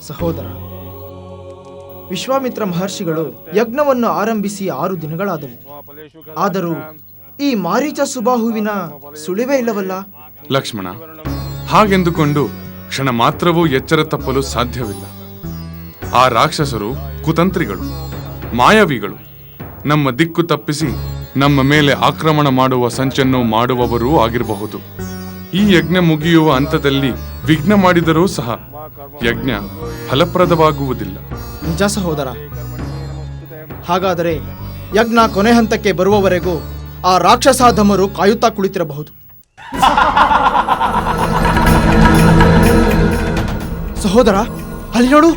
ಸಹೋದರ, ವಿಶ್ವಾಮಿತ್ರ ಮಹರ್ಷಿಗಳು ಯಜ್ಞವನ್ನು ಆರಂಭಿಸಿ 6 ದಿನಗಳಾದವು. ಆದರೂ ಈ ಮಾರೀಚ ಸುಬಾಹುವಿನ ಸುಳಿವೇ ಇಲ್ಲವಲ್ಲ? ಲಕ್ಷ್ಮಣ, ಹಾಗೆಂದುಕೊಂಡು ಕ್ಷಣ ಮಾತ್ರವೂ ಎಚ್ಚರ ತಪ್ಪಲು ಸಾಧ್ಯವಿಲ್ಲ. ಆ ರಾಕ್ಷಸರು ಕುತಂತ್ರಿಗಳು, ಮಾಯಾವಿಗಳು. ನಮ್ಮ ದಿಕ್ಕು ತಪ್ಪಿಸಿ ನಮ್ಮ ಮೇಲೆ ಆಕ್ರಮಣ ಮಾಡುವ ಸಂಚನ್ನು ಮಾಡುವವರೂ ಆಗಿರಬಹುದು. ಈ ಯಜ್ಞ ಮುಗಿಯುವ ಹಂತದಲ್ಲಿ ವಿಘ್ನ ಮಾಡಿದರೂ ಸಹ ಯಜ್ಞ ಫಲಪ್ರದವಾಗುವುದಿಲ್ಲ. ನಿಜ ಸಹೋದರ. ಹಾಗಾದರೆ ಯಜ್ಞ ಕೊನೆ ಹಂತಕ್ಕೆ ಬರುವವರೆಗೂ ಆ ರಾಕ್ಷಸಾಧಮರು ಕಾಯುತ್ತಾ ಕುಳಿತಿರಬಹುದು. ಸಹೋದರ, ಅಲ್ಲಿ ನೋಡು.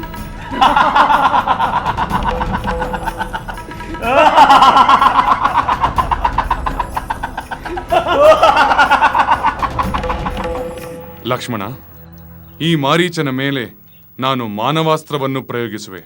ಲಕ್ಷ್ಮಣ, ಈ ಮಾರೀಚನ ಮೇಲೆ ನಾನು ಮಾನವಾಸ್ತ್ರವನ್ನು ಪ್ರಯೋಗಿಸುವೆ.